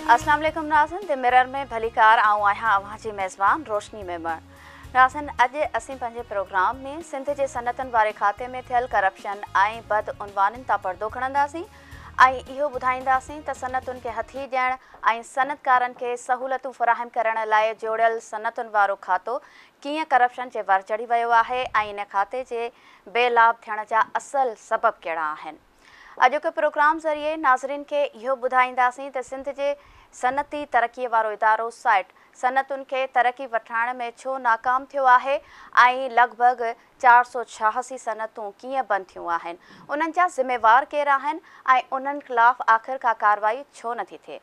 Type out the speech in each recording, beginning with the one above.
अस्सलाम वालेकुम नाज़रीन, द मिरर में भलीकार आऊं आहियां अवां जी मेज़बान रोशनी मेमण। नाज़रीन, अॼु असीं पंहिंजे प्रोग्राम में सिंध जे सनअतनि वारे खाते में थियल करप्शन ऐं बदउनवानिन तां पर्दो खणंदासीं ऐं इहो ॿुधाईंदासीं त सनअतुनि खे हथी ॾियण ऐं सनअतकारनि खे सहूलियतूं फ़राहम करण लाइ जोड़ियल सनअतुनि वारो खातो कीअं करप्शन जे वर चढ़ी वियो आहे ऐं इन खाते जे बेलाभ थियण जा असुलु सबब कहिड़ा आहिनि। अॼोके प्रोग्राम ज़रिए नाज़रीन खे इहो ॿुधाईंदासीं त सिंध जे सनअती तरक़ीअ वारो इदारो साइट सनअतुनि खे तरक़ी वठाइण में छो नाकाम थियो आहे ऐं लॻभॻि 486 सनअतूं कीअं बंदि थियूं आहिनि, उन्हनि जा ज़िम्मेवार केरु आहिनि ऐं उन्हनि ख़िलाफ़ आख़िरकार कार्रवाई छो नथी थिए।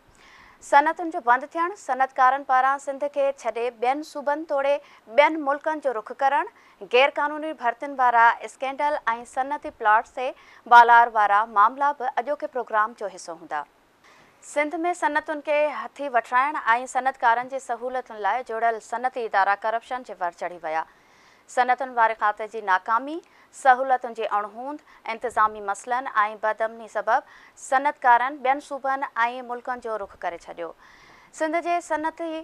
सनअतुनि जो बंदि थियणु, सनअतकारनि पारां सिंध खे छॾे ॿियनि सूबनि तोड़े ॿियनि मुल्कनि जो रुख करणु, गैरकानूनी भर्तियुनि वारा स्कैंडल ऐं सनअती प्लाट्स ते बालार वारा मामला बि अॼोके प्रोग्राम जो हिसो हूंदा। सिंध में सनअतुनि खे हथी वठाइण ऐं सनअतकारनि जी सहूलियतुनि लाइ जोड़ियल सनअती इदारा करप्शन जे वर चढ़ी विया। सनअतुनि वारे खाते जी नाकामी, सहूलियतुनि जी अणहूंद, इंतिज़ामी मसइलनि ऐं बदअमनी सबबि सनअतकारनि ॿियनि सूबनि ऐं मुल्कनि जो रुख करे छॾियो। सिंध जे सनअती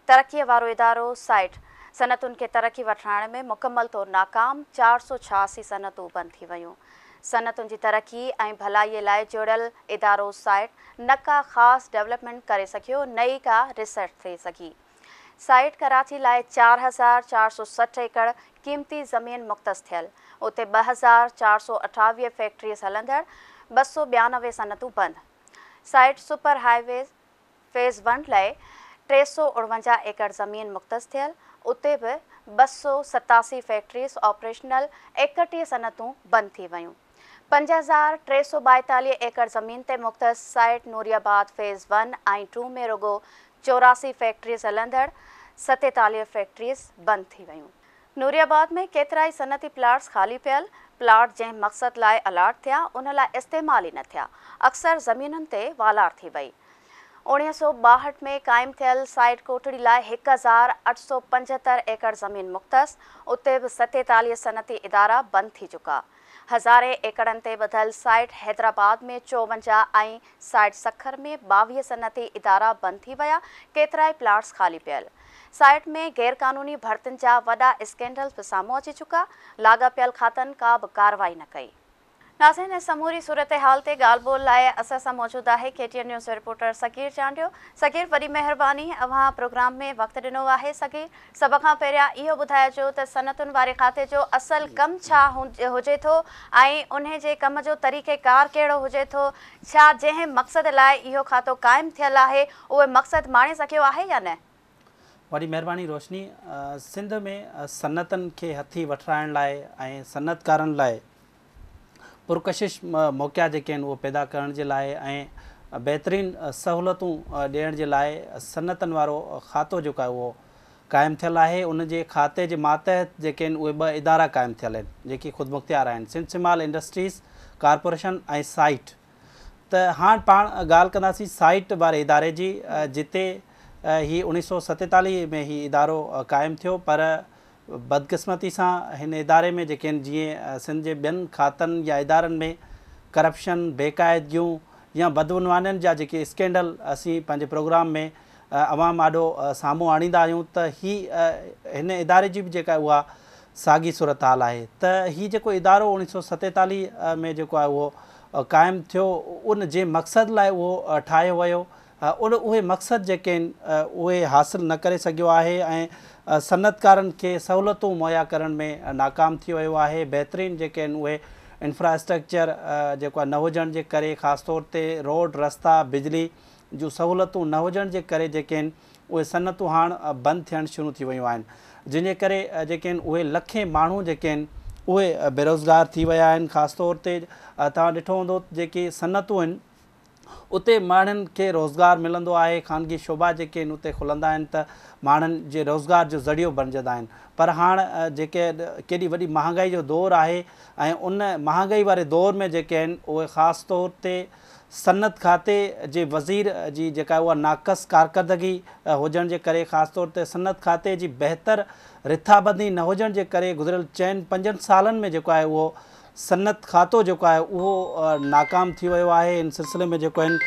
तरक़ीअ वारो इदारो साइट सनअतुनि खे तरक़ी वठाइण में मुकमल तौर नाकाम 486 सनअतूं बंदि थी वियूं। सनअतुनि जी तरक़ी ऐं भलाईअ लाइ जोड़ियल इदारो साइट न का ख़ासि डेवलपमेंट करे सघियो, न ई का रिसर्च थिए सघी। साइट कराची लाइ 4460 एकड़ क़ीमती ज़मीन मुख़्तस थियल, उते 2428 फैक्ट्रीज़ हलंदड़, 292 सनअतूं बंदि। साइट सुपर हाईवे फेज़ 1 लाइ 349 एकड़ ज़मीन मुख़्तस थियल, उते बि 287 फैक्ट्रीज़ ऑपरेशनल, 31 सनअतूं बंदि थी वियूं। 5342 एकड़ ज़मीन ते मुख़्तस साइट नूरियाबाद फेज़ 1 ऐं 2 में रुगो 84 फैक्ट्रीज़ हलंदड़, 47 फैक्ट्रीज़ बंदि थी वियूं। नूरियाबाद में केतिरा ई सनअती प्लाट्स ख़ाली पियल, प्लाट जंहिं मक़सद लाइ अलाट थिया उन लाइ इस्तेमाल ई न थिया, अक्सर ज़मीनुनि ते वालार थी वई। 1962 में क़ाइमु थियल साइट कोटड़ी लाइ 1875 एकड़ ज़मीन मुख़्तस, उते बि 47 सनअती इदारा बंदि थी चुका। हज़ारे एकड़नि ते ॿधल साइट हैदराबाद में 54 ऐं साइट सखर में 22 सनअती इदारा बंदि थी विया, केतिरा ई प्लाट्स ख़ाली पियल। साइट में गैरकानूनी भर्तियुनि जा वॾा स्कैंडल्स बि साम्हूं अची चुका, लाॻापियल खातनि का बि कार्रवाई न कई। नाज़रीन, समूरी सूरत हाल ते ॻाल्हि ॿोल लाइ असां सां मौजूदु आहे KTN news reporter Sakir Chandio. Sakir, वॾी महिरबानी, अव्हां प्रोग्राम में वक़्तु ॾिनो आहे। सकीर, सभ खां पहिरियां इहो ॿुधाइजो त सनअतुनि वारे खाते जो असुलु कमु छा हुजे थो ऐं उन जे कम जो तरीक़ेकार कहिड़ो हुजे थो, छा जंहिं मक़सद लाइ इहो खातो क़ाइमु थियल आहे उहे मक़सद माणे सघियो आहे या न? वॾी महिरबानी रोशनी, सिंध में सनअतनि खे हथी वठाइण लाइ ऐं सनअतकारनि लाइ पुरकशिश मौक़िया जेके आहिनि उहो पैदा करण जे लाइ ऐं बहितरीनु सहूलियतूं ॾियण जे लाइ सनअतनि वारो खातो जेको आहे उहो क़ाइमु थियलु आहे। उन जे खाते जे मातहत जेके आहिनि उहे 2 इदारा क़ाइमु थियल आहिनि जेकी ख़ुदमुख़्तियार आहिनि, सिंध स्माल इंडस्ट्रीज़ कॉर्पोरेशन ऐं साइट। त हाणे पाण ॻाल्हि कंदासीं साइट वारे इदारे जी, जिते ही 1947 में ही इदारो क़ाइमु थियो, पर बदकिस्मती सां हिन इदारे में जेके आहिनि जीअं सिंध जे ॿियनि खातनि या इदारनि में करप्शन, बेक़ाइदगियूं या बदउनवानियुनि जा जेके स्कैंडल असीं पंहिंजे प्रोग्राम में अवाम आॾो साम्हूं आणींदा आहियूं, त हिन इदारे जी बि जेका उहा साॻी सूरत हाल आहे। त हीउ जेको इदारो 1947 में जेको आहे उहो क़ाइमु थियो, उन जे मक़सद लाइ उहो ठाहियो वियो, उहे मक़सद जेके आहिनि उहे हासिलु न करे सघियो आहे ऐं सनअतकारनि खे सहूलियतूं मुहैया करण में नाकाम थी वियो आहे। बहितरीनु जेके आहिनि उहे इंफ्रास्ट्रक्चर जेको आहे न हुजण जे करे, ख़ासि तौर ते रोड, रस्ता, बिजली जूं सहूलियतूं न हुजण जे करे जेके आहिनि उहे सनअतूं हाणे बंदि थियणु शुरू थी वियूं आहिनि, जंहिंजे करे जेके आहिनि उहे लखे माण्हू जेके आहिनि उहे बेरोज़गार थी विया आहिनि। ख़ासि तौर ते तव्हां ॾिठो हूंदो जेकी सनअतूं आहिनि उते माण्हुनि खे रोज़गार मिलंदो आहे, ख़ानगी शोबा जेके आहिनि उते खुलंदा आहिनि त माण्हुनि जे रोज़गार जो ज़रियो बणिजंदा आहिनि। पर हाणे जेके केॾी वॾी महांगाई जो दौरु आहे ऐं उन महांगाई वारे दौर में जेके आहिनि उहे ख़ासि तौर ते सनअत खाते जे वज़ीर जी जेका उहा नाक़स कारकर्दगी हुजण जे करे, ख़ासि तौर ते सनअत खाते जी बहितर रिथाबंदी न हुजण जे करे गुज़िरियल 4-5 सालनि में जेको आहे उहो सनत खातो जेको आहे उहो नाकाम थी वियो आहे। इन सिलसिले में जेको आहिनि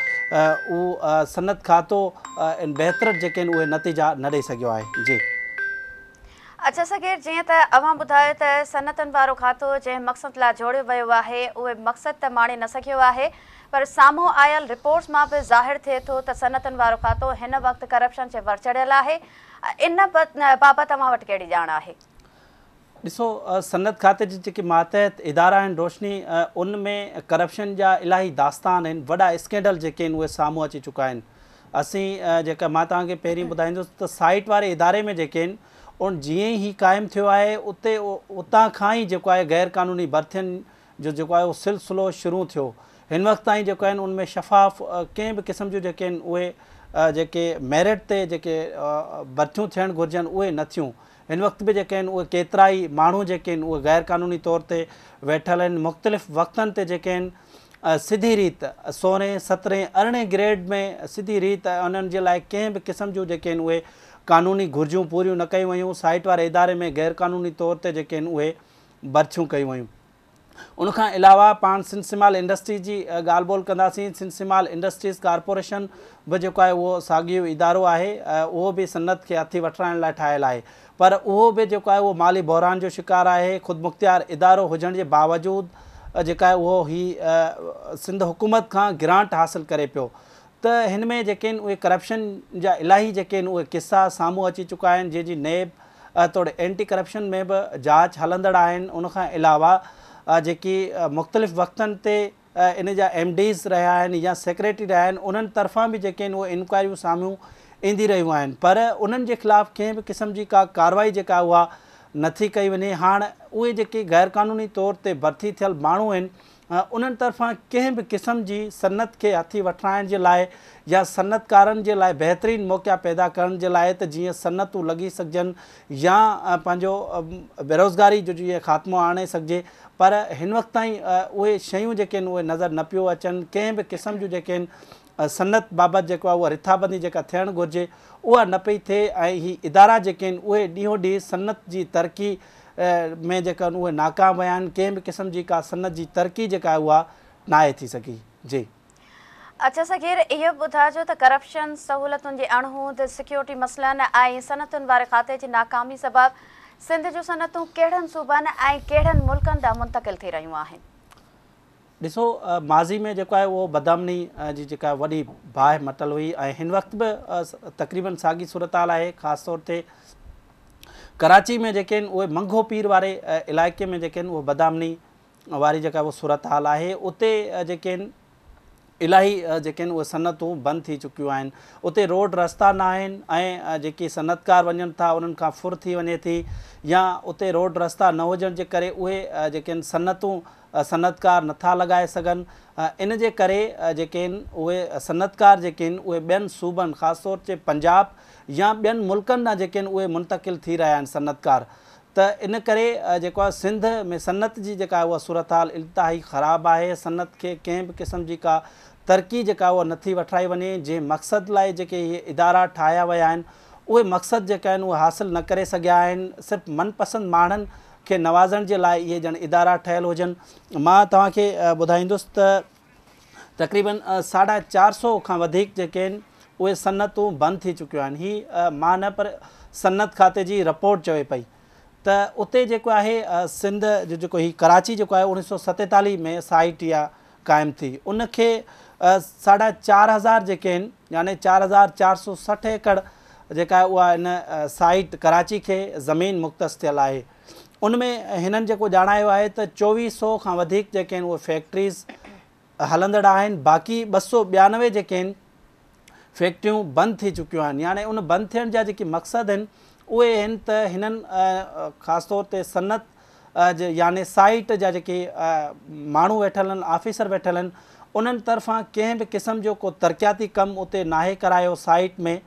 उहो सनत खातो इन बहितर जेके आहिनि उहे नतीजा न ॾेई सघियो आहे। जी अच्छा सगीर, जीअं त अवां ॿुधायो त सनतनि वारो खातो जंहिं मक़सद लाइ जोड़ियो वियो आहे उहे मक़सद त माणे न सघियो आहे, पर साम्हूं आयल रिपोर्ट्स मां बि ज़ाहिर थिए थो त सनतनि वारो खातो हिन वक़्तु करप्शन जे वर चढ़ियल आहे। इन बाबति तव्हां वटि कहिड़ी ॼाण आहे? ॾिसो, सनत खाते जी जेके मातहत इदारा आहिनि रोशनी, उन में करप्शन जा इलाही दास्तान आहिनि, वॾा स्कैंडल जेके आहिनि उहे साम्हूं अची चुका आहिनि। असीं जेका मां तव्हांखे पहिरीं ॿुधाईंदुसि त साइट वारे इदारे में जेके आहिनि उन जीअं ई क़ाइमु थियो आहे उतां खां ई जेको आहे गैर क़ानूनी भर्थियुनि जो जेको आहे उहो सिलसिलो शुरू थियो। हिन वक़्तु ताईं जेको आहिनि उनमें शफ़ाफ़ कंहिं बि क़िस्म जूं जेके आहिनि उहे जेके मेरिट ते जेके भर्थियूं थियणु घुरिजनि उहे न थियूं। हिन वक़्तु बि जेके आहिनि उहे केतिरा ई माण्हू जेके आहिनि उहे गैर क़ानूनी तौर ते वेठल आहिनि। मुख़्तलिफ़ वक़्तनि ते जेके आहिनि सिधी रीति 16, 17, 18 ग्रेड में सिधी रीति उन्हनि जे लाइ कंहिं बि क़िस्म जूं जेके आहिनि उहे क़ानूनी घुरिजूं पूरियूं न कयूं वयूं। साइट वारे इदारे में गैर क़ानूनी तौर ते जेके आहिनि उहे भर्थियूं कयूं वयूं। उनखां अलावा पाण सिंधसिमाल इंडस्ट्री जी ॻाल्हि ॿोल कंदासीं। सिंधसिमाल इंडस्ट्रीज़ कॉर्पोरेशन बि जेको आहे उहो साॻियो इदारो आहे, उहो बि सनत खे हथी वठराइण लाइ ठाहियलु आहे, पर उहो बि जेको आहे उहो माली बहिरान जो शिकार आहे। ख़ुदमुख़्तियार इदारो हुजण जे बावजूदि जेका आहे उहो सिंध हुकूमत खां ग्रांट हासिलु करे पियो। त हिन में जेके आहिनि उहे करप्शन जा इलाही जेके आहिनि उहे किस्सा साम्हूं अची चुका आहिनि, जंहिंजी नेब तोड़े एंटी करप्शन में बि जांच हलंदड़ आहिनि। उनखां अलावा जेकी मुख़्तलिफ़ वक़्तनि ते इन जा MDs रहिया आहिनि या सेक्रेटरी रहिया आहिनि, उन्हनि तरफ़ां बि जेके आहिनि उहे इंक्वायरियूं साम्हूं ईंदी रहियूं आहिनि, पर उन्हनि जे ख़िलाफ़ु कंहिं बि क़िस्म जी का कार्रवाई जेका उहा नथी कई वञे। हाणे उहे जेके गैर क़ानूनी तौर ते भर्ती थियल माण्हू आहिनि उन्हनि तरफ़ां कंहिं बि क़िस्म जी सनत खे हथी वठराइण जे लाइ या सनतकारनि जे लाइ बहितरीनु मौक़ा पैदा करण जे लाइ त जीअं सनतूं लॻी सघजनि या पंहिंजो बेरोज़गारी जो जीअं ख़ात्मो आणे सघिजे, पर हिन वक़्तु ताईं उहे शयूं जेके आहिनि उहे नज़र न पियो अचनि। कंहिं बि क़िस्म जूं जेके आहिनि सनत बाबति जेको आहे उहा रिथाबंदी जेका थियणु घुरिजे उहा न पई थिए, ऐं ही इदारा जेके आहिनि उहे ॾींहों ॾींहुं सनत जी तरक़ी में जेका आहिनि उहे नाकाम विया आहिनि। कंहिं बि क़िस्म जी का सनत जी तरक़ी जेका आहे उहा न आहे थी सघी। जी अच्छा सगीर, इहो ॿुधाइजो त करप्शन, सहूलियतुनि जी अणहूंद, सिक्योरिटी मसइलनि ऐं सनतुनि वारे खाते जी नाकामी सबबि सिंध जूं सनतूं कहिड़नि सूबनि ऐं कहिड़नि मुल्कनि ॾांहुं मुंतक़िल थी रहियूं आहिनि? ॾिसो, माज़ी में जेको आहे उहो बदअमनी जी जेका वॾी बाहि मटल हुई, ऐं हिन वक़्तु बि तक़रीबन साॻी सूरत हाल आहे। ख़ासि तौर ते कराची में जेके आहिनि उहे मंगो पीर वारे इलाइक़े में जेके आहिनि उहे बदअमनी वारी जेका उहा सूरत हाल आहे। उते जेके आहिनि इलाही जेके आहिनि उहे सनतूं बंदि थी चुकियूं आहिनि। उते रोड रस्ता न आहिनि, ऐं जेके सनतकार वञनि था उन्हनि खां फुर थी वञे थी, या उते रोड रस्ता न हुजण जे करे उहे जेके आहिनि सनतूं सनतकार नथा लॻाए सघनि। इन जे करे जेके आहिनि उहे सनतकार जेके आहिनि उहे ॿियनि सूबनि ख़ासि तौर ते पंजाब या ॿियनि मुल्कनि ॾांहुं जेके आहिनि उहे मुंतक़िल थी रहिया आहिनि सनतकार। त इन करे जेको आहे सिंध में सनत जी जेका आहे उहा सूरत हाल इंतिहाई ख़राबु आहे। सनत खे कंहिं बि क़िस्म जी का तरक़ी जेका उहा नथी वठाई वञे। जंहिं मक़सद लाइ जेके इहे इदारा ठाहिया विया आहिनि उहे मक़सद जेका आहिनि उहे हासिलु न करे सघिया आहिनि। सिर्फ़ु मनपसंदि माण्हुनि खे नवाज़ण जे लाइ इहे ॼण इदारा ठहियलु हुजनि। मां तव्हांखे ॿुधाईंदुसि त तक़रीबन 450 खां वधीक जेके आहिनि उहे सनतूं बंदि थी चुकियूं आहिनि। हीअ मां न पर सनत खाते जी रिपोर्ट चवे पई त उते जेको आहे सिंध जो जेको हीउ कराची जेको आहे 1947 में साइट इहा क़ाइमु थी। उनखे 4,500 जेके आहिनि यानी 4,460 एकड़ जेका आहे उहा इन साइट कराची खे ज़मीन मुख़्तस थियल आहे। उनमें हिननि जेको ॼाणायो आहे त 2400 खां वधीक जेके आहिनि उहे फैक्ट्रीज़ हलंदड़ आहिनि। बाक़ी 292 जेके आहिनि फैक्ट्रियूं बंदि थी चुकियूं आहिनि। यानी उन बंदि थियण जा जेके मक़सद आहिनि उहे आहिनि त हिननि ख़ासि तौर ते सनत यानी साइट जा जेके माण्हू वेठल आहिनि, ऑफिसर वेठल आहिनि, उन्हनि तरफ़ां कंहिं बि क़िस्म जो को तरक़ियाती कमु उते नाहे करायो साइट में।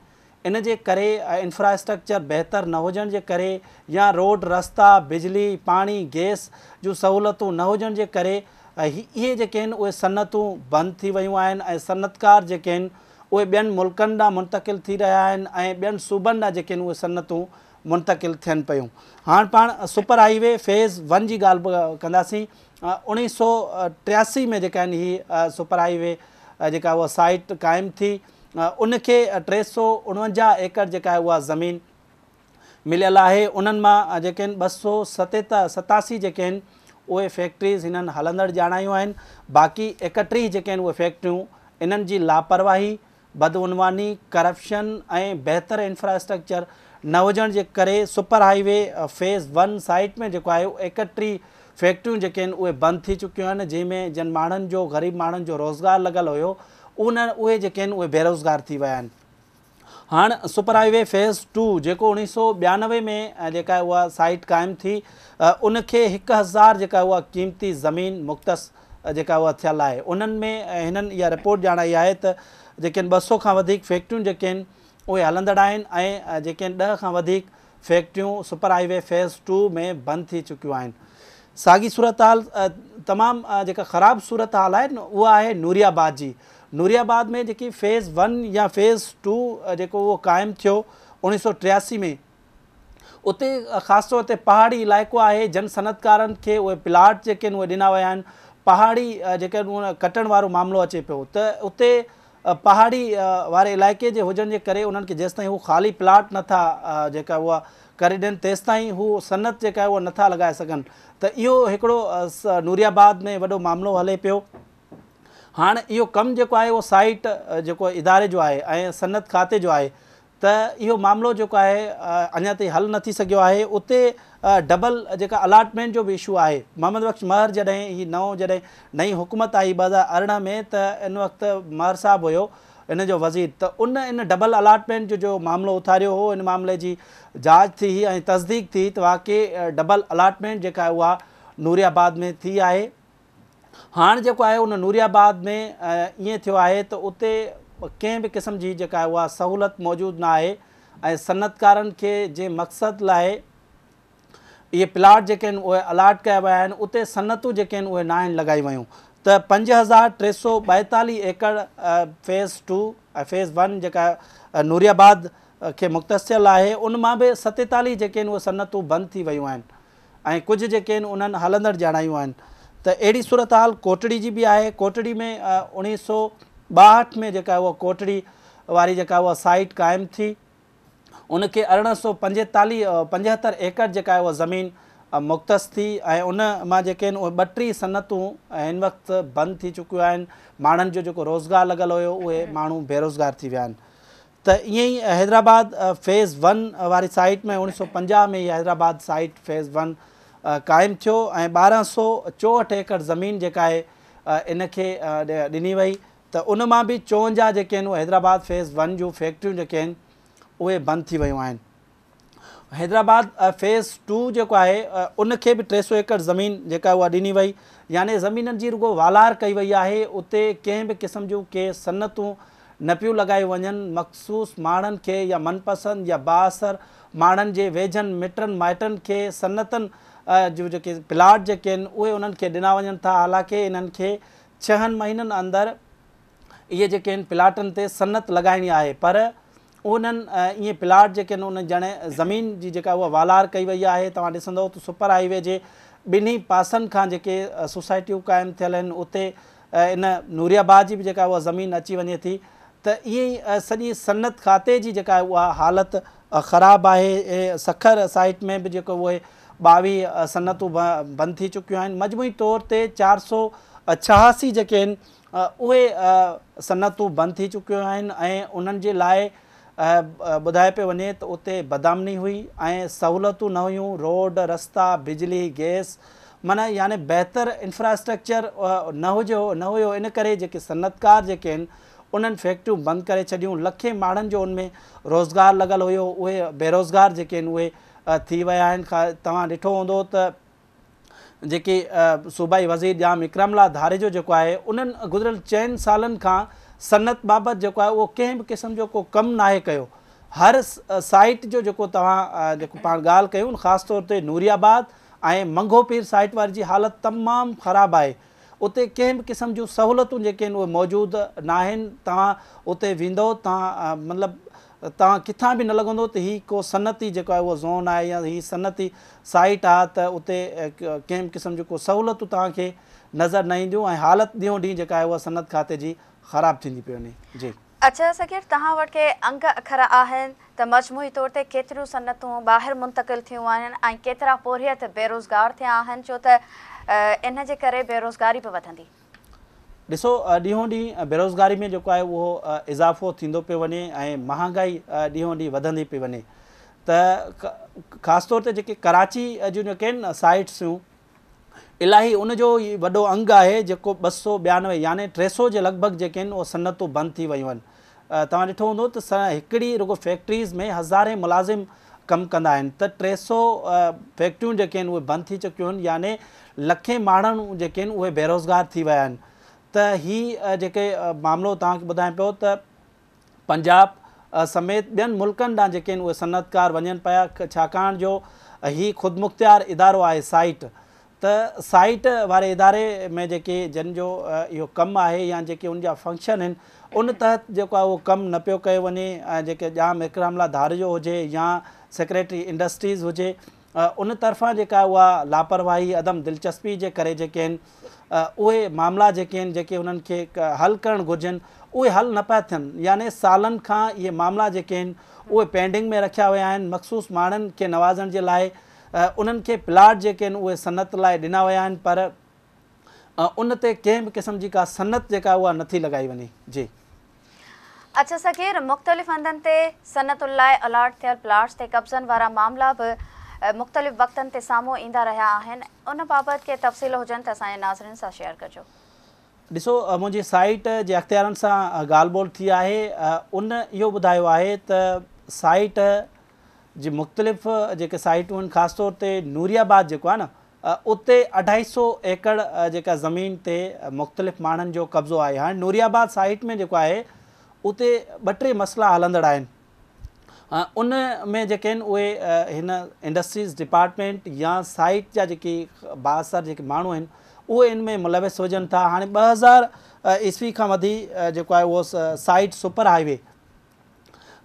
इन जे करे इंफ्रास्ट्रक्चर बहितर न हुजण जे करे या रोड रस्ता, बिजली, पाणी, गैस जूं सहूलियतूं न हुजण जे करे इहे जेके आहिनि उहे सनतूं बंदि थी वियूं आहिनि। ऐं सनतकार जेके आहिनि उहे ॿियनि मुल्कनि ॾांहुं मुंतक़िल थी रहिया आहिनि ऐं ॿियनि सूबनि ॾांहुं जेके आहिनि उहे सनतूं मुंतकिल थियनि पियूं। हाणे पाण सुपर हाईवे फेज़ 1 जी ॻाल्हि बि कंदासीं। 1983 में जेका आहिनि ही सुपर हाईवे जेका उहा साइट क़ाइमु थी। उनखे 349 एकड़ जेका आहे उहा ज़मीन मिलियल आहे। उन्हनि मां जेके आहिनि 287 जेके आहिनि उहे फैक्ट्रीज़ हिननि हलंदड़ ॼाणायूं आहिनि। बाक़ी 31 जेके आहिनि उहे फैक्ट्रियूं इन्हनि जी लापरवाही, बदउनवानी, करप्शन ऐं बहितर इंफ्रास्ट्रक्चर न हुजण जे करे सुपर हाईवे फेज़ 1 साइट में जेको आहे 31 फैक्ट्रियूं जेके आहिनि उहे बंदि थी चुकियूं आहिनि, जंहिंमें जिन माण्हुनि जो, ग़रीब माण्हुनि जो रोज़गारु लॻल हुयो उहे जेके आहिनि उहे बेरोज़गार थी विया आहिनि। हाणे सुपर हाईवे फेज़ 2 जेको 1992 में जेका आहे उहा साइट क़ाइमु थी, उनखे 1000 जेका उहा क़ीमती ज़मीन मुख़्तस जेका उहा थियल आहे। उन्हनि में हिननि इहा रिपोर्ट ॼाणाई आहे त जेके आहिनि 200 खां वधीक फैक्ट्रियूं जेके आहिनि उहे हलंदड़ आहिनि ऐं जेके आहिनि 10 खां वधीक फैक्ट्रियूं सुपर हाईवे फेज़ 2 में बंदि थी चुकियूं आहिनि। साॻी सूरत हाल तमामु जेका ख़राबु सूरत हाल आहे न उहा आहे नूरियाबाद जी। नूरियाबाद में जेकी फेज़ 1 या फेज़ 2 जेको उहो क़ाइमु थियो 1983 में, उते ख़ासि तौर ते पहाड़ी इलाइक़ो आहे। जन सनतकारनि खे उहे प्लाट जेके आहिनि उहे ॾिना विया आहिनि। पहाड़ी जेके आहिनि उन कटण वारो मामिलो अचे पियो त उते पहाड़ी वारे इलाइक़े जे हुजण जे करे उन्हनि खे जेसिताईं हू ख़ाली प्लाट नथा जेका उहा करे ॾियनि तेसिताईं हू सनत जेका आहे उहा नथा लॻाए सघनि। त इहो हिकिड़ो नूरियाबाद में वॾो मामिलो हले पियो। हाणे इहो कमु जेको आहे उहो साइट जेको इदारे जो आहे ऐं सनत खाते जो आहे, त इहो मामिलो जेको आहे अञा ताईं हल न थी सघियो आहे। उते डबल जेका अलाटमेंट जो बि इशू आहे। मोहम्मद बख्श महर जॾहिं ही जॾहिं नई हुकूमत आई 2018 में, त इन वक़्तु महर साहिबु हुयो इन जो वज़ीर, त इन डबल अलाटमेंट जो मामिलो उथारियो हो। इन मामले जी जांच थी ऐं तस्दीक थी त वाक़ई डबल अलाटमेंट जेका आहे उहा नूरियाबाद में थी आहे। हाणे जेको आहे उन नूरियाबाद में ईअं थियो आहे त उते कंहिं बि क़िस्म जी जेका आहे उहा सहूलियत मौजूदु न आहे ऐं सनतकारनि खे जंहिं मक़सद लाइ इहे प्लाट जेके आहिनि उहे अलाट कया विया आहिनि, उते सनतूं जेके आहिनि उहे न आहिनि लॻाई वियूं। त 5342 एकड़ फेज़ 2 ऐं फेज़ 1 जेका नूरियाबाद खे मुख़्तस थियल आहे, उन मां बि 47 जेके आहिनि उहे सनतूं बंदि थी वियूं आहिनि ऐं कुझु जेके आहिनि उन्हनि हलंदड़ ॼाणायूं आहिनि। त अहिड़ी सूरत हाल कोटड़ी जी बि आहे। कोटड़ी में 1962 में जेका उहा कोटड़ी वारी जेका उहा साइट क़ाइमु थी, उनखे 1875 एकड़ जेका आहे उहा ज़मीन मुख़्तस थी ऐं उन मां जेके आहिनि उहे 32 सनतूं हिन वक़्तु बंदि थी चुकियूं आहिनि। माण्हुनि जो जेको रोज़गारु लॻल हुयो उहे माण्हू बेरोज़गार थी विया आहिनि। त ईअं ई हैदराबाद फेज़ 1 वारी साइट में 1950 में इहा हैदराबाद साइट फेज़ 1 क़ाइमु थियो ऐं 1264 एकड़ ज़मीन जेका आहे इनखे ॾिनी वई। त उन मां बि 54 जेके आहिनि उहे हैदराबाद फेज़ 1 जूं फैक्ट्रियूं जेके आहिनि उहे बंदि थी वियूं आहिनि। हैदराबाद फेज़ 2 जेको आहे उनखे बि 300 एकड़ ज़मीन जेका उहा ॾिनी वई, यानी ज़मीननि जी रुगो वालार कई वई आहे। उते कंहिं बि क़िस्म जूं के सनतूं न पियूं लॻाई वञनि। मख़सूस माण्हुनि खे या मनपसंदि या बाअसर माण्हुनि जे वेझनि मिटनि माइटनि खे सनतनि जो जेके प्लाट जेके आहिनि उहे उन्हनि खे ॾिना वञनि था। हालांकि इन्हनि खे 6 महीननि अंदरि इहे जेके आहिनि प्लाटनि ते सनत लॻाइणी आहे, पर उन्हनि ईअं प्लाट जेके आहिनि उन ॼणे ज़मीन जी जेका उहा वालार कई वई आहे। तव्हां ॾिसंदव त सुपर हाईवे जे ॿिन्ही पासनि खां जेके सोसाइटियूं क़ाइमु थियल आहिनि उते इन नूरियाबाद जी बि जेका उहा ज़मीन अची वञे थी। त ईअं ई सॼी सनत खाते जी जेका उहा हालति ख़राबु आहे। ऐं सखर साइट में बि जेको उहे 22 सनतूं बंदि थी चुकियूं आहिनि। मजमूई तौर ते 486 जेके आहिनि उहे सनतूं बंदि थी चुकियूं आहिनि ऐं उन्हनि जे लाइ ॿुधाए पियो वञे त उते बदामनी हुई ऐं सहूलियतूं न हुयूं। रोड, रस्ता, बिजली, गैस, माना यानी बहितर इंफ्रास्ट्रक्चर न हुयो। इन करे जेके सनतकार जेके आहिनि उन्हनि फैक्ट्रियूं बंदि करे छॾियूं। लखे माण्हुनि जो उनमें रोज़गारु लॻल हुयो, उहे बेरोज़गार जेके आहिनि उहे थी विया आहिनि। तव्हां ॾिठो हूंदो त जेके सूबाई वज़ीर जाम इकरामला धारेजो जेको आहे उन्हनि गुज़िरियल 4 सालनि खां सनत बाबति जेको आहे उहो कंहिं बि क़िस्म जो को कमु नाहे कयो। हर साइट जो जेको तव्हां जेको पाण ॻाल्हि कयूं ख़ासि तौर ते नूरियाबाद ऐं मंगोपीर साइट वारी जी हालति तमामु ख़राबु आहे। उते कंहिं बि क़िस्म जूं सहूलियतूं जेके आहिनि उहे मौजूदु न आहिनि। तव्हां उते वेंदो, तव्हां मतिलबु तव्हां किथां बि न लॻंदो त हीअ को सनती जेको आहे उहो ज़ोन आहे या हीअ सनती साइट आहे त उते कंहिं क़िस्म जो को सहूलियतूं तव्हांखे नज़र न ईंदियूं ऐं हालति ॾींहों ॾींहुं जेका आहे उहा सनत खाते जी ख़राबु थींदी पई वञे। जी अच्छा सगीर, तव्हां वटि के अंग अखर आहिनि त मजमूई तौर ते केतिरियूं सनतूं ॿाहिरि मुंतक़िल थियूं आहिनि ऐं केतिरा पोरियत बेरोज़गार थिया आहिनि, छो त इन जे करे बेरोज़गारी बि वधंदी? ॾिसो, ॾींहों ॾींहुं बेरोज़गारी में जेको आहे उहो इज़ाफ़ो थींदो पियो वञे ऐं महांगाई ॾींहों ॾींहुं वधंदी पई वञे। त ख़ासि तौर ते जेके कराची जूं जेके आहिनि साइट्सूं इलाही उनजो ई वॾो अंग आहे जेको 292 यानी 300 जे लॻभॻि जेके आहिनि उहे सनतूं बंदि थी वियूं आहिनि। तव्हां ॾिठो हूंदो त हिकिड़ी रुगो फैक्ट्रीज़ में हज़ारे मुलाज़िम कमु कंदा आहिनि, त 300 फैक्ट्रियूं जेके आहिनि उहे बंदि थी चुकियूं आहिनि, यानी लखे माण्हू जेके आहिनि उहे बेरोज़गार थी विया आहिनि। त हीअ जेके मामिलो तव्हांखे ॿुधायां पियो त पंजाब समेत ॿियनि मुल्कनि ॾांहुं जेके आहिनि उहे सनतकार वञनि पिया, छाकाणि जो हीअ ख़ुदमुख़्तियार इदारो आहे साइट। त साइट वारे इदारे में जेके जिन जो इहो कमु आहे या जेके उन जा फंक्शन आहिनि उन तहत जेको आहे उहो कमु न पियो कयो वञे, जेके ॼाम इकरामला धार जो हुजे या सेक्रेटरी इंडस्ट्रीज़ हुजे, उन तरफ़ां जेका उहा लापरवाही अदम दिलचस्पी जे करे जेके आहिनि उहे मामला जेके आहिनि जेके उन्हनि खे हल करणु घुरिजनि उहे हल न पिया थियनि, यानी सालनि खां इहे मामला जेके आहिनि उहे पेंडिंग में रखिया विया आहिनि। मख़सूस माण्हुनि खे नवाज़ण जे लाइ उन्हनि खे प्लाट जेके आहिनि उहे सनत लाइ ॾिना विया आहिनि, पर उन ते कंहिं बि क़िस्म जी का सनत जेका उहा नथी लॻाई वञे। जी अच्छा सगीर, मुख़्तलिफ़ हंधनि ते सनतुनि लाइ अलाट थियल प्लाट्स ते कब्ज़नि वारा मामला बि मुख़्तलिफ़ वक़्तनि ते साम्हूं ईंदा रहिया आहिनि, उन बाबति के तफ़सील हुजनि त असांजे नाज़रीन सां शेयर कजो। ॾिसो, मुंहिंजी साइट जे अख़्तियारनि सां ॻाल्हि ॿोल थी आहे, उन इहो ॿुधायो आहे त साइट जी मुख़्तलिफ़ जेके साइटूं आहिनि, ख़ासि तौर ते नूरियाबाद जेको आहे न, उते 250 एकड़ जेका ज़मीन ते मुख़्तलिफ़ माण्हुनि जो कब्ज़ो आहे। हाणे नूरियाबाद साइट में जेको आहे उते 2-3 मसइला हलंदड़ आहिनि। उन में जेके आहिनि उहे हिन इंडस्ट्रीज़ डिपार्टमेंट या साइट जा जेके बाअसर जेके माण्हू आहिनि उहे इन में मुलविस हुजनि था। हाणे 2000 ईस्वी खां वधी जेको आहे उहो साइट सुपर हाईवे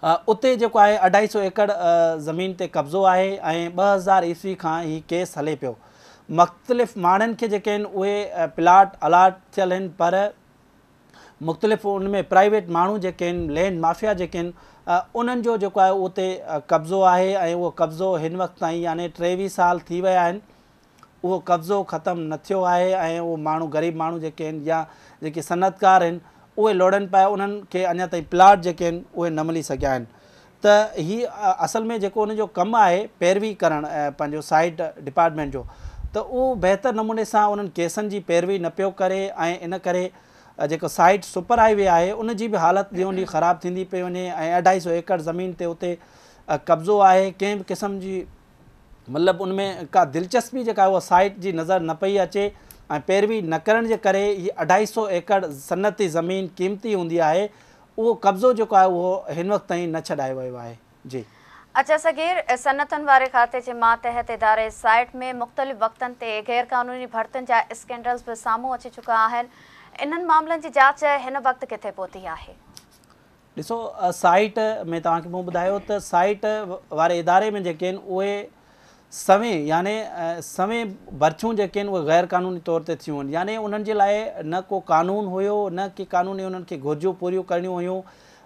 उते जेको आहे 250 एकड़ ज़मीन ते कब्ज़ो आहे ऐं 2000 ईस्वी खां हीउ केस हले पियो। मुख़्तलिफ़ माण्हुनि खे जेके आहिनि उहे प्लाट अलाट थियल आहिनि, पर मुख़्तलिफ़ उन में प्राइवेट माण्हू जेके आहिनि, लैंड माफ़िया जेके आहिनि, उन्हनि जो जेको आहे उते कब्ज़ो आहे ऐं उहो कब्ज़ो हिन वक़्तु ताईं यानी 23 साल थी विया आहिनि, उहो कब्ज़ो ख़तमु न थियो आहे ऐं उहो माण्हू ग़रीब माण्हू जेके आहिनि या जेके सनतकार आहिनि उहे लोड़नि पिया, उन्हनि खे अञा ताईं प्लाट जेके आहिनि उहे न मिली सघिया आहिनि। त हीअ असल में जेको उनजो कमु आहे पैरवी करणु पंहिंजो साइट डिपार्टमेंट जो, त उहो बहितर नमूने सां उन्हनि केसनि जी पैरवी न पियो करे ऐं इन करे जेको साइट सुपर हाईवे आहे उन जी बि हालति ॾींहों ॾींहुं ख़राबु थींदी पई वञे ऐं 250 एकड़ ज़मीन ते उते कब्ज़ो आहे। कंहिं बि क़िस्म जी मतिलबु उनमें का दिलचस्पी जेका उहा साइट जी नज़र न पई अचे ऐं पैरवी न करण जे करे हीअ 250 एकड़ सनती ज़मीन क़ीमती हूंदी आहे, उहो कब्ज़ो जेको आहे उहो हिन वक़्तु ताईं न छॾायो वियो आहे। जी अच्छा सगीर, सनतनि वारे खाते जे मातहत इदारे साइट में मुख़्तलिफ़ वक़्तनि ते गैर क़ानूनी भर्तियुनि जा स्कैंडल्स बि साम्हूं अची चुका आहिनि, इन्हनि मामलनि जी जांच हिन वक़्तु किथे पहुती आहे? ॾिसो, साइट में तव्हांखे मूं ॿुधायो त साइट वारे इदारे में जेके आहिनि उहे सवें यानी सवें भर्तियूं जेके आहिनि उहे गैर क़ानूनी तौर ते थियूं आहिनि, यानी उन्हनि जे लाइ न को कानून हुयो, न की कानूनी उन्हनि खे घुरिजूं पूरियूं करणियूं हुयूं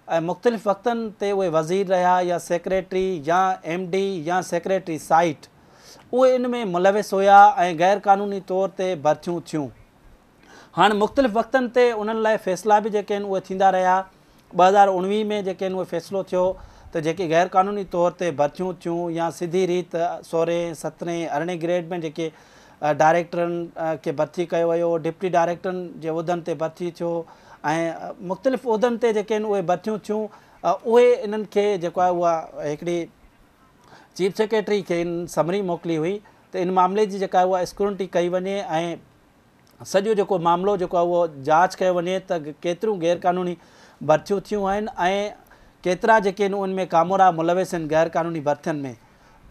ऐं मुख़्तलिफ़ वक़्तनि ते उहे वज़ीर रहिया या सेक्रेटरी या MD या सेक्रेटरी साइट उहे इन में मुलविस हुया ऐं गैर क़ानूनी तौर ते भर्तियूं थियूं। हाणे मुख़्तलिफ़ वक़्तनि ते उन्हनि लाइ फ़ैसिला बि जेके आहिनि उहे थींदा रहिया। 2019 में जेके आहिनि उहे फ़ैसिलो थियो त जेके गैर क़ानूनी तौर ते भर्तियूं थियूं या सिधी रीत 16, 17, 18 ग्रेड में जेके डायरेक्टरनि खे भर्ती कयो वियो, डिप्टी डायरेक्टरनि जे उहिदनि ते भर्ती थियो ऐं मुख़्तलिफ़ उहिदनि ते जेके आहिनि उहे भर्तियूं थियूं, उहे इन्हनि खे जेको आहे उहा हिकिड़ी चीफ सेक्रेटरी खे इन समरी मोकिली हुई त इन मामले जी जेका आहे उहा स्क्रूनिटी कई वञे ऐं सॼो जेको मामिलो जेको आहे उहो जांच कयो वञे त केतिरियूं गैर क़ानूनी भर्तियूं थियूं आहिनि ऐं केतिरा जेके आहिनि उन में कामोरा मुलविस आहिनि गैर क़ानूनी भर्तियुनि में।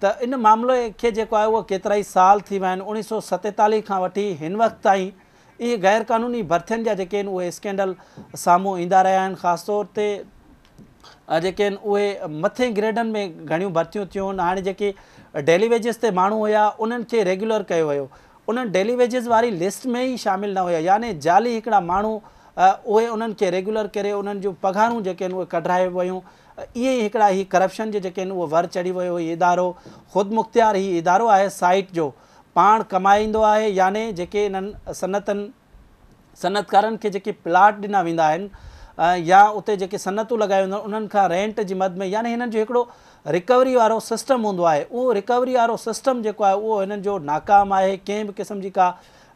त इन मामले खे जेको आहे उहो केतिरा ई साल थी विया आहिनि। 1947 खां वठी हिन वक़्तु ताईं इहे गैर क़ानूनी भर्तियुनि जा जेके आहिनि उहे स्कैंडल साम्हूं ईंदा रहिया आहिनि। ख़ासि तौर ते जेके आहिनि उहे मथे ग्रेडनि में घणियूं भर्तियूं थियूं आहिनि। हाणे जेके डेली वेजिस ते माण्हू हुया उन्हनि खे रेगुलर कयो वियो, उन्हनि डेली वेजिस वारी लिस्ट में ई शामिलु न हुया, यानी जाली हिकिड़ा माण्हू उहे उन्हनि खे रेगुलर करे उन्हनि जूं पघारूं जेके आहिनि उहे कढाए वियूं। इहे ई हिकिड़ा ही करप्शन जे जेके आहिनि उहो वर चढ़ी वियो। हीउ इदारो ख़ुदि मुख़्तियार ही इदारो आहे साइट जो, पाण कमाईंदो आहे, यानी जेके इन्हनि सनतकारनि खे जेके प्लाट ॾिना वेंदा आहिनि या उते जेके सनतूं लॻायूं हूंदियूं उन्हनि खां रेंट जी मद में, यानी हिननि जो हिकिड़ो रिकवरी वारो सिस्टम हूंदो आहे। उहो रिकवरी वारो सिस्टम जेको आहे उहो हिननि जो नाकाम आहे, कंहिं बि क़िस्म जी का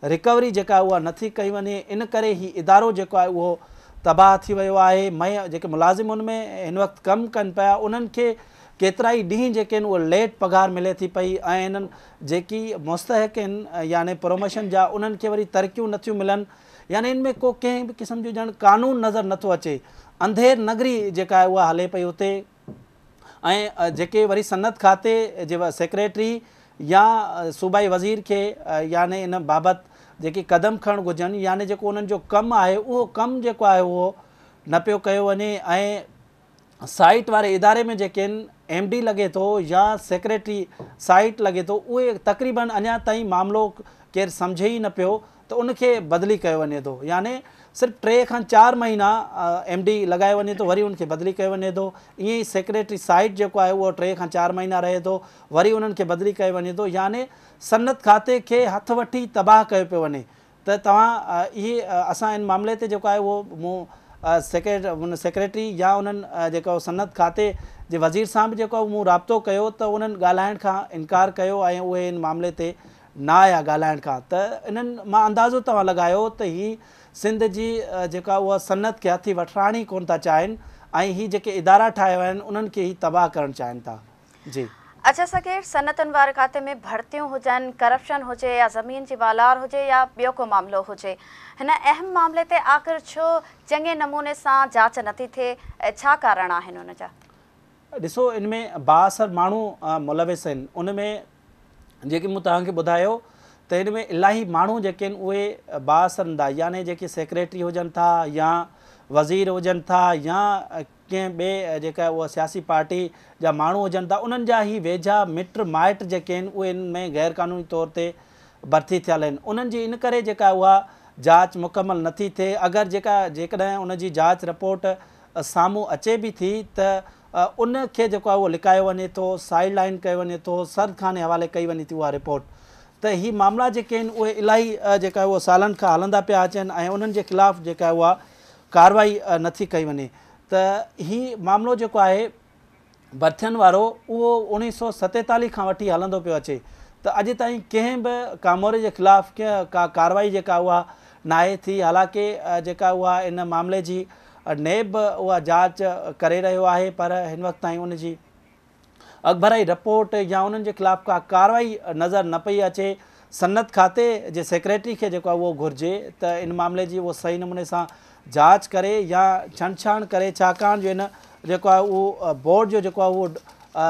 रिकवरी जेका आहे उहा नथी कई वञे। इन करे ही इदारो जेको आहे उहो तबाह थी वियो आहे। जेके मुलाज़िम उन में हिन वक़्तु कमु कनि पिया उन्हनि खे केतिरा ई ॾींहं जेके आहिनि उहे लेट पघार मिले थी पई, ऐं हिननि जेकी मुस्तहिक आहिनि यानी प्रमोशन जा उन्हनि खे वरी तरक़ियूं नथियूं मिलनि, यानी इन में को कंहिं बि क़िस्म जो ॼण कानून नज़र नथो अचे। अंधेर नगरी जेका आहे उहा हले पई उते, ऐं जेके वरी सनत खाते जे सेक्रेटरी या सूबाई वज़ीर खे यानी इन बाबति जेके क़दम खणणु घुरिजनि, यानी जेको उन्हनि जो कमु आहे उहो कमु जेको आहे उहो न पियो कयो वञे। ऐं साइट वारे इदारे में जेके आहिनि MD लॻे थो या सेक्रेटरी साइट लॻे थो, उहे तक़रीबन अञा ताईं मामिलो केरु सम्झे ई न पियो त उनखे बदिली कयो वञे थो, यानी सिर्फ़ु 3 खां 4 महीना MD लॻाए वञे थो, वरी उनखे बदिली कयो वञे थो। ईअं ई सेक्रेटरी साइट जेको आहे उहो 3 खां 4 महीना रहे थो, वरी उन्हनि खे बदिली कयो वञे थो, यानी सनत खाते खे हथु वठी तबाह कयो पियो वञे। त तव्हां इहे असां इन मामले ते जेको आहे उहो मूं सेक्रेटरी या उन्हनि जेको सनत खाते जे वज़ीर सां बि जेको मूं राब्तो कयो त उन्हनि ॻाल्हाइण खां इनकार कयो ऐं उहे इन मामले ते न आया ॻाल्हाइण खां। त इन्हनि मां अंदाज़ो तव्हां लॻायो त ही सिंध जी जेका उहा सनत खे हथी वठराइणी कोन था चाहिनि, ऐं ही जेके इदारा ठाहिया विया आहिनि उन्हनि खे ही तबाह करणु चाहिनि था। जी अच्छा सकेर, सनतन वारे खाते में भर्तियूं हुजनि, करप्शन हुजे या ज़मीन जी बालार हुजे या ॿियो को मामिलो हुजे, हिन अहम मामले ते आख़िर छो चङे नमूने सां जांच नथी थिए, छा कारण आहिनि हुन जा? ॾिसो, इन में बाअसर माण्हू मुलविस आहिनि। उन में जेके मूं तव्हांखे ॿुधायो त हिन में इलाही माण्हू जेके आहिनि उहे बाअसर हूंदा, यानी जेके सेक्रेटरी हुजनि था या वज़ीर हुजनि था या कंहिं ॿिए जेका उहा सियासी पार्टी जा माण्हू हुजनि था, उन्हनि जा ई वेझा मिट माइट जेके आहिनि उहे इन में गैर क़ानूनी तौर ते भर्ती थियल आहिनि। उन्हनि जी इन करे जेका उहा जांच मुकमल नथी थिए। अगरि जेकॾहिं उन जी जांच रिपोर्ट साम्हूं अचे बि थी त उन खे जेको आहे उहो लिकायो वञे थो, साइड लाइन कयो वञे थो, सरखाने हवाले कई वञे थी उहा रिपोर्ट। त ही मामला जेके आहिनि उहे इलाही जेका उहा सालनि खां हलंदा पिया अचनि ऐं उन्हनि जे ख़िलाफ़ु जेका उहा कार्रवाई नथी कई वञे। त ही मामिलो जेको आहे भर्थियुनि वारो उहो 1947 खां वठी हलंदो पियो अचे, त अॼु ताईं कंहिं बि कामोरे जे ख़िलाफ़ु का कार्रवाई जेका उहा न आहे थी। हालांकि जेका उहा इन मामले जी नेब उहा जांच करे रहियो आहे, पर हिन वक़्तु ताईं उनजी अॻभराई रिपोर्ट या उन्हनि जे ख़िलाफ़ु का कार्रवाई नज़र न पई अचे। सनत खाते जे सेक्रेटरी खे जेको आहे उहो घुरिजे त इन मामले जी उहो सही नमूने सां जांच करे या छंछाण करे, छाकाणि जो इन जेको आहे उहो बोर्ड जो जेको आहे उहो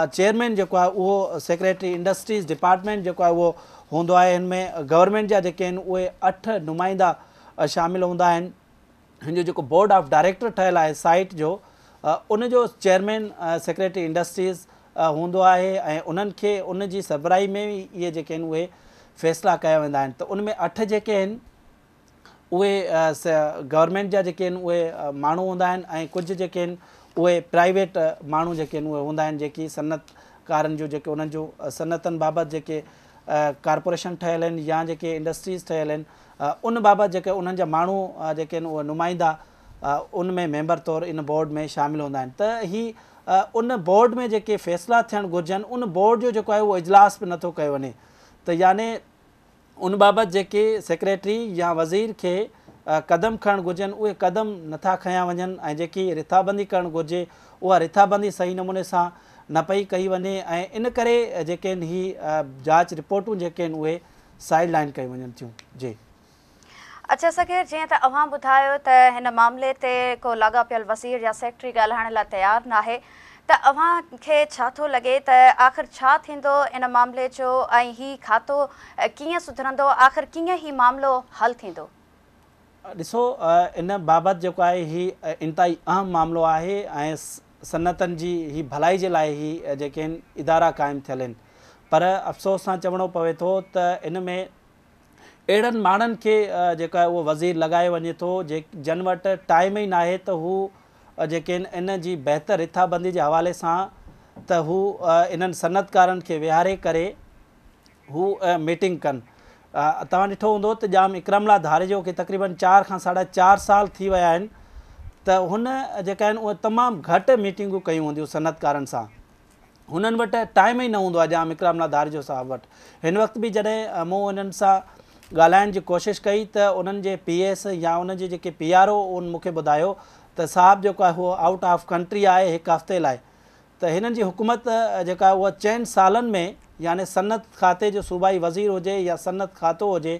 चेयरमैन जेको आहे उहो सेक्रेटरी इंडस्ट्रीज़ डिपार्टमेंट जेको आहे उहो हूंदो आहे। हिन में गवर्नमेंट जा जेके आहिनि उहे 8 नुमाइंदा शामिलु हूंदा आहिनि। हिन जो जेको बोर्ड ऑफ डायरेक्टर ठहियलु आहे साइट जो, उनजो चेयरमैन सेक्रेटरी इंडस्ट्रीज़ हूंदो आहे ऐं उन्हनि खे उन जी सरबराही में इहे जेके आहिनि उहे फ़ैसिला कया वेंदा आहिनि। त उन में 8 जेके आहिनि उहे गवर्नमेंट जा जेके आहिनि उहे माण्हू हूंदा आहिनि ऐं कुझु जेके आहिनि उहे प्राइवेट माण्हू जेके आहिनि उहे हूंदा आहिनि, जेकी सनतकारनि जो जेके उन्हनि जो सनतनि बाबति जेके कॉर्पोरेशन ठहियल आहिनि या जेके इंडस्ट्रीज़ ठहियल आहिनि उन बाबति जेके उन्हनि जा माण्हू जेके आहिनि उहे नुमाइंदा उन में मेंबर तौरु इन बोर्ड में शामिलु हूंदा आहिनि। त ही उन बोर्ड में जेके फ़ैसिला थियणु घुरिजनि उन बोर्ड जो जेको आहे उहो इजलास बि नथो कयो वञे। त यानी उन बाबति जेके सेक्रेटरी या वज़ीर खे क़दम खणणु घुरिजनि उहे क़दम नथा खयां वञनि ऐं जेकी रिथाबंदी करणु घुरिजे उहा रिथाबंदी सही नमूने सां न पई कई वञे ऐं इन करे जेके आहिनि ही जांच रिपोर्टूं जेके आहिनि उहे साइड लाइन कयूं वञनि थियूं। जी अच्छा सकेर, जीअं त अव्हां ॿुधायो त हिन मामले ते को लाॻापियल वज़ीर या सेक्रेटरी ॻाल्हाइण लाइ तयारु न आहे, त अव्हांखे छा थो लॻे त आख़िर छा थींदो इन मामले जो ऐं ही खातो कीअं सुधरंदो, आख़िर कीअं ही मामिलो हल थींदो? ॾिसो, इन बाबति जेको आहे ही इंतहाई अहम मामिलो आहे ऐं सनतनि जी ही भलाई जे लाइ ही जेके आहिनि इदारा क़ाइमु थियल आहिनि। पर अफ़सोस सां चवणो पवे थो त इन में अहिड़नि माण्हुनि खे जेका उहो वज़ीर लॻाए वञे थो जन वटि टाइम ई न आहे त हू जेके आहिनि इन जी बहितर रिथाबंदी जे हवाले सां त हू इन्हनि सनतकारनि खे विहारे करे हू मीटिंग कनि। तव्हां ॾिठो हूंदो त जाम इकरमला धारेजो खे तक़रीबन 4 खां 4.5 साल थी विया आहिनि त हुन जेका आहिनि उहे तमामु घटि मीटिंगूं कयूं हूंदियूं सनतकारनि सां। हुननि वटि टाइम ई न हूंदो आहे जाम इकरमला धारेजो साहब वटि। हिन वक़्तु बि जॾहिं मूं उन्हनि सां ॻाल्हाइण जी कोशिशि कई त उन्हनि जे PS या उन्हनि जे जेके PRO उन मूंखे ॿुधायो त साहब जेको आहे उहो आउट ऑफ कंट्री आहे हिकु हफ़्ते लाइ। त हिननि जी हुकूमत जेका आहे उहा 4 सालनि में यानी सनत खाते जो सूबाई वज़ीर हुजे या सनत खातो हुजे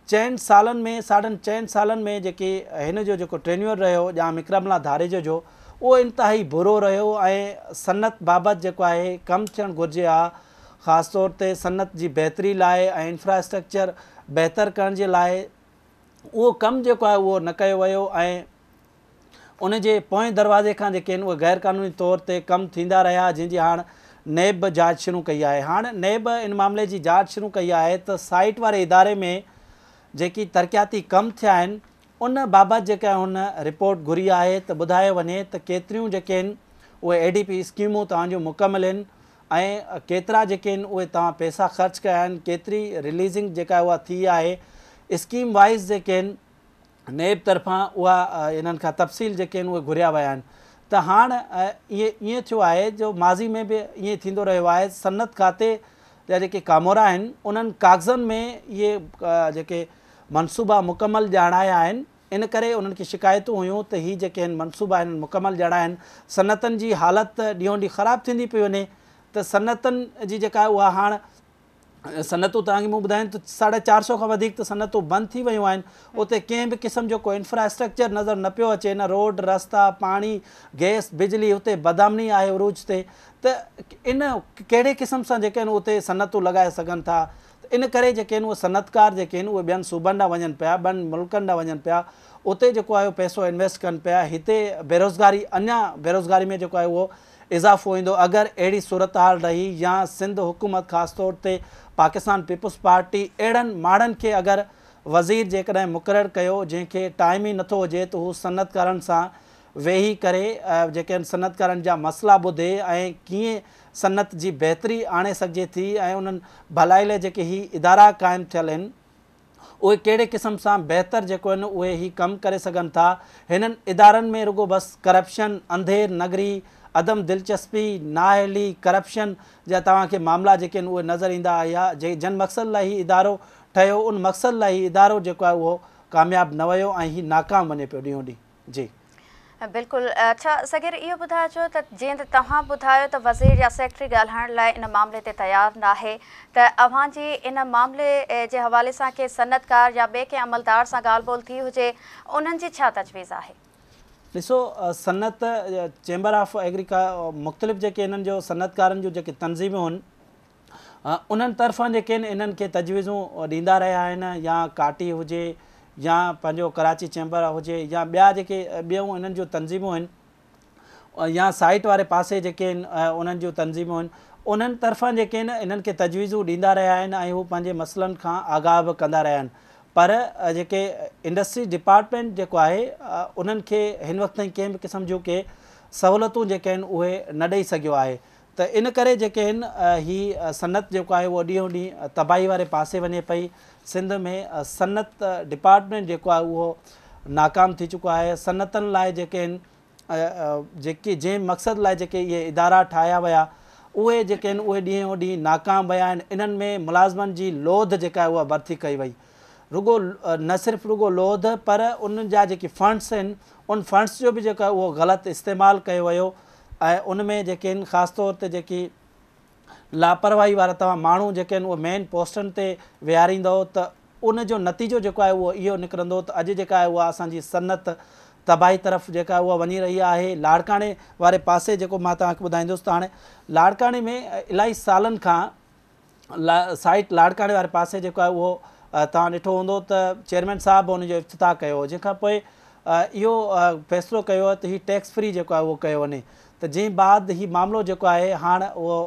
4 सालनि में 4.5 सालनि में जेके हिन जो जेको टेन्योर रहियो जाम इकरमला धारेजो जो उहो इंतिहाई बुरो रहियो ऐं सनत बाबति जेको आहे कमु थियणु घुरिजे हा। ख़ासि तौर ते सनत जी बहितरी लाइ ऐं इंफ्रास्ट्रक्चर बहितर करण जे लाइ उहो कमु जेको आहे उहो न कयो वियो ऐं उन जे पोएं दरवाज़े खां जेके आहिनि उहे गैर क़ानूनी तौर ते कमु थींदा रहिया जंहिंजी हाणे नैब जांच शुरू कई आहे। हाणे नैब इन मामले जी जांच शुरू कई आहे त साइट वारे इदारे में जेकी तरक़ियाती कमु थिया आहिनि उन बाबति जेका हुन रिपोर्ट घुरी आहे त ॿुधायो वञे त केतिरियूं जेके आहिनि उहे ADP स्कीमूं तव्हांजूं मुकमल आहिनि ऐं केतिरा जेके आहिनि उहे तव्हां पैसा ख़र्चु कया आहिनि, केतिरी रिलीज़िंग जेका उहा थी आहे स्कीम वाइज़ जेके आहिनि नैब तरफ़ां उहा इन्हनि खां तफ़सील जेके आहिनि उहे घुरिया विया आहिनि। त हाणे ईअं थियो आहे जो माज़ी में बि ईअं थींदो रहियो आहे सनत खाते जा जेके कामोरा आहिनि उन्हनि कागज़नि में इहे जेके मनसूबा मुकमल ॼाणाया आहिनि। इन करे उन्हनि खे शिकायतूं हुयूं त हीअ जेके आहिनि मनसूबा आहिनि मुकमल ॼाणा आहिनि। सनतनि जी हालति ॾींहों ॾींहुं ख़राबु थींदी पई वञे त सनतनि जी जेका आहे उहा हाणे सनतूं तव्हांखे मूं ॿुधायां त 450 खां वधीक त सनतूं बंदि थी वियूं आहिनि। उते कंहिं बि क़िस्म जो को इंफ्रास्ट्रक्चर नज़र न पियो अचे, न रोड रस्ता पाणी गैस बिजली, उते बदामनी आहे उरूज ते। त इन कहिड़े क़िस्म सां जेके आहिनि उते सनतूं लॻाए सघनि था। इन करे जेके आहिनि उहे सनतकार जेके आहिनि उहे ॿियनि सूबनि ॾांहुं वञनि पिया, ॿियनि मुल्कनि ॾांहुं वञनि पिया, उते जेको आहे पैसो इन्वेस्ट कनि पिया। हिते बेरोज़गारी अञा बेरोज़गारी में जेको आहे उहो इज़ाफ़ो ईंदो अगरि अहिड़ी सूरत हाल रही या सिंध हुकूमत ख़ासि तौर ते पाकिस्तान पीपुल्स पार्टी अहिड़नि माण्हुनि खे अगरि वज़ीर जेकॾहिं मुक़ररु कयो जंहिंखे टाइम ई नथो हुजे त हू सनतकारनि सां वेही करे जेके आहिनि सनतकारनि जा मसइला ॿुधे ऐं कीअं सनत जी बहितरी आणे सघिजे थी ऐं उन्हनि भलाई लाइ जेके ही इदारा क़ाइमु थियल आहिनि उहे कहिड़े क़िस्म सां बहितर जेको आहिनि उहे ही कमु करे सघनि था। हिननि इदारनि में रुगो बसि करप्शन, अंधेर नगरी, अदम दिलचस्पी, नाअहली, करप्शन जा तव्हांखे मामला जेके आहिनि उहे नज़र ईंदा या जन मक़सद लाइ ही इदारो ठहियो उन मक़सद लाइ ही इदारो जेको आहे उहो कामयाबु न वियो ऐं हीउ नाकाम वञे पियो ॾींहों ॾींहुं। जी बिल्कुलु। अच्छा सगीर इहो ॿुधाइजो त जीअं त तव्हां ॿुधायो त वज़ीर या सेक्रेटरी ॻाल्हाइण लाइ इन मामले ते तयारु न आहे त अव्हांजी इन मामले जे हवाले सां के सनतकार या ॿिए कंहिं अमलदार सां ॻाल्हि ॿोल थी हुजे, उन्हनि जी छा तजवीज़ आहे? ॾिसो सनत चैम्बर ऑफ मुख़्तलिफ़ जेके इन्हनि जो सनतकारनि जूं जेके तनज़ीमूं आहिनि उन्हनि तरफ़ां जेके आहिनि इन्हनि खे तजवीज़ूं ॾींदा रहिया आहिनि, या काटी हुजे या पंहिंजो कराची चैम्बर हुजे या ॿिया जेके ॿियूं इन्हनि जूं तनज़ीमूं आहिनि या साइट वारे पासे जेके आहिनि उन्हनि जूं तनज़ीमूं आहिनि, उन्हनि तरफ़ां जेके आहिनि इन्हनि खे तजवीज़ूं ॾींदा रहिया आहिनि ऐं हू पंहिंजे मसइलनि खां आगाह बि कंदा रहिया आहिनि। पर जेके इंडस्ट्री डिपार्टमेंट जेको आहे उन्हनि खे हिन वक़्त ताईं कंहिं बि क़िस्म जूं के सहूलियतूं जेके आहिनि उहे न ॾेई सघियो आहे। त इन करे जेके आहिनि हीअ सनत जेको आहे उहो ॾींहों ॾींहुं तबाही वारे पासे वञे पई। सिंध में सनत डिपार्टमेंट जेको आहे उहो नाकाम थी चुको आहे। सनतनि लाइ जेके आहिनि जेके जंहिं मक़सद लाइ जेके इहे इदारा ठाहिया विया उहे जेके आहिनि उहे ॾींहों ॾींहुं नाकाम विया आहिनि। इन्हनि में मुलाज़िमनि जी लोध जेका आहे उहा भर्ती कई वई। रुगो न सिर्फ़ु रुगो लोध पर उन्हनि जा जेके फंड्स आहिनि उन फंड्स जो बि जेको आहे उहो ग़लति इस्तेमालु कयो वियो ऐं उन में जेके आहिनि ख़ासि तौर ते जेकी लापरवाही वारा तव्हां माण्हू जेके आहिनि उहे मेन पोस्टनि ते विहारींदव त उन जो नतीजो जेको आहे उहो इहो निकिरंदो त अॼु जेका आहे उहा असांजी सनत तबाही तरफ़ जेका उहा वञी रही आहे। लाड़काणे वारे पासे जेको मां तव्हांखे ॿुधाईंदुसि त हाणे लाड़काणे में इलाही सालनि खां साइट लाड़काणे वारे पासे जेको आहे उहो तव्हां ॾिठो हूंदो त चेयरमैन साहिबु हुनजो इफ़्तिताह कयो, जंहिंखां पोइ इहो फ़ैसिलो कयो त हीउ टैक्स फ्री जेको आहे उहो कयो वञे। त त जंहिं बाद ही मामिलो जेको आहे हाणे उहो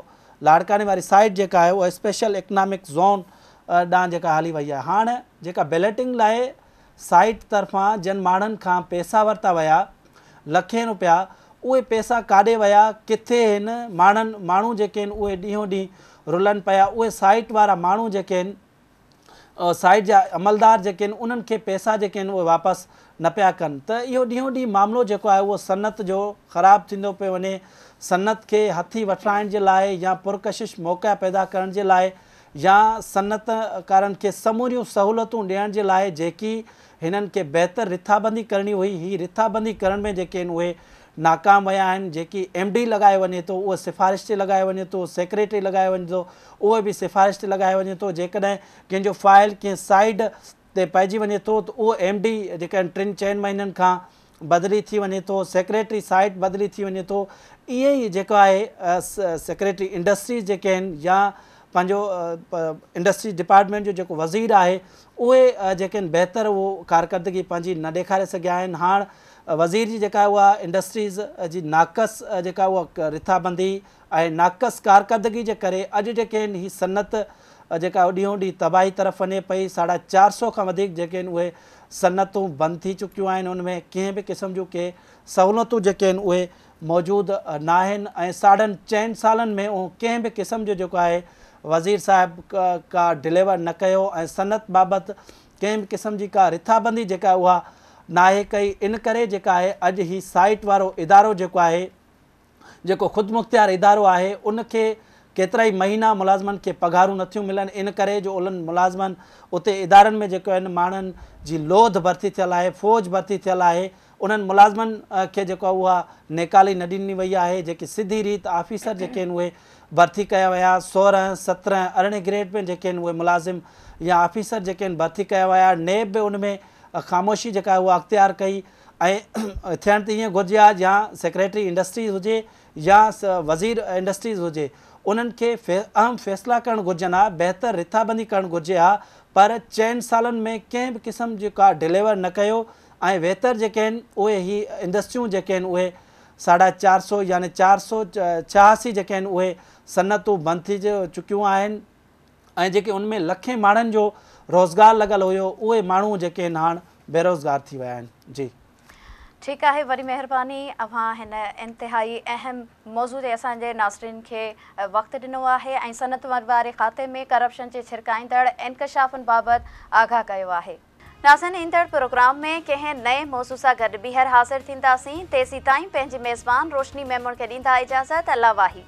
लाड़काने वारी साइड जेका आहे उहा स्पेशल इकनॉमिक ज़ोन ॾांहुं जेका हली वई आहे। हाणे जेका बैलेटिंग लाइ साइट तरफ़ां जिन माण्हुनि खां पैसा वरिता विया लखें रुपया, उहे पैसा काॾे विया, किथे आहिनि, माण्हू जेके आहिनि उहे ॾींहों ॾींहुं रुलनि पिया। उहे साइट वारा माण्हू जेके आहिनि, साइट जा अमलदार जेके आहिनि, उन्हनि खे पैसा जेके आहिनि उहे वापसि न पिया कनि। त इहो ॾींहों ॾींहुं मामिलो जेको आहे उहो सनत जो ख़राबु थींदो पियो वञे। सनत खे हथी वठाइण जे लाइ या पुरकशिश मौक़ा पैदा करण जे लाइ या सनतकारनि खे समूरियूं सहूलियतूं ॾियण जे लाइ जेकी हिननि खे बहितर रिथाबंदी करणी हुई, ही रिथाबंदी करण में जेके आहिनि उहे नाकाम विया आहिनि। जेकी MD लॻाए वञे थो उहो सिफ़ारिश ते लॻाए वञे थो, सेक्रेटरी लॻाए वञे थो उहो बि सिफ़ारिश ते लॻाए वञे थो। जेकॾहिं कंहिंजो फाइल कंहिं साइड ते पइजी वञे थो त उहो MD जेका आहिनि 3-4 महीननि खां बदिली थी वञे थो, सेक्रेटरी साइट बदिली थी वञे थो। इहे ई जेको आहे सेक्रेटरी इंडस्ट्रीज़ जेके आहिनि या पंहिंजो इंडस्ट्रीज डिपार्टमेंट जो जेको वज़ीर आहे उहे जेके आहिनि बहितर उहो कारकर्दगी पंहिंजी न ॾेखारे सघिया आहिनि। हाणे वज़ीर जी जेका उहा इंडस्ट्रीज़ जी नाक़स जेका उहा रिथाबंदी ऐं नाक़स कारकर्दगी जे करे अॼु जेके आहिनि ही सनत जेका ॾींहों ॾींहुं तबाही तरफ़ वञे पई। 450 खां वधीक जेके आहिनि उहे सनतूं बंदि थी चुकियूं आहिनि। उनमें कंहिं बि क़िस्म जूं के सहूलियतूं जेके आहिनि उहे मौजूदु न आहिनि ऐं 4.5 सालनि में उहो कंहिं बि क़िस्म जो जेको आहे वज़ीर साहिब का डिलीवर न कयो ऐं सनत बाबति कंहिं बि क़िस्म जी का रिथाबंदी जेका उहा नाहे कई। इन करे जेका आहे अॼु ही साइट वारो इदारो जेको आहे, जेको ख़ुदि मुख़्तियार इदारो आहे, उनखे केतिरा ई महीना मुलाज़िमनि खे पघारूं नथियूं मिलनि। इन करे जो उन्हनि मुलाज़िमनि उते इदारनि में जेको आहिनि माण्हुनि जी लोध भर्ती थियल आहे, फ़ौज भर्ती थियल आहे, उन्हनि मुलाज़िमनि खे जेको उहा नेकाली न ॾिनी वई आहे। जेकी सिधी रीति ऑफिसर जेके आहिनि उहे भर्ती कया विया, 16, 17, 18 ग्रेड में जेके आहिनि उहे मुलाज़िम या ऑफिसर जेके आहिनि भर्ती कया विया। नेब बि उन में ख़ामोशी जेका आहे उहा अख़्तियार कई ऐं थियण त ईअं घुरिजे आहे या सेक्रेटरी इंडस्ट्रीज़ हुजे या वज़ीर इंडस्ट्रीज़ हुजे, उन्हनि खे अहम फ़ैसिला करणु घुरिजनि हा, बहितर रिथाबंदी करणु घुरिजे हा। पर 4 सालनि में कंहिं बि क़िस्म जो का डिलीवर न कयो ऐं बहितर जेके आहिनि उहे ही इंडस्ट्रियूं जेके आहिनि उहे 450 यानी 486 जेके आहिनि उहे सनतूं बंदि थी चुकियूं आहिनि ऐं जेके उनमें लखें माण्हुनि जो रोज़गार लॻल हुयो उहे माण्हू जेके आहिनि हाणे बेरोज़गार थी विया आहिनि। जी ठीकु आहे, वरी महिरबानी। अव्हां हिन इंतिहाई अहम मौज़ू ते असांजे नाज़रीन खे वक़्तु ॾिनो आहे ऐं सनत वारे खाते में करप्शन जे छिरकाईंदड़ इंकशाफ़नि बाबति आगाह कयो आहे। नाज़रीन, ईंदड़ प्रोग्राम में कंहिं नए मौज़ू सां गॾु ॿीहर हाज़िर थींदासीं। तेसीं ताईं पंहिंजी मेज़बान रोशनी मेमण खे ॾींदा इजाज़त। अल्लाह वाही।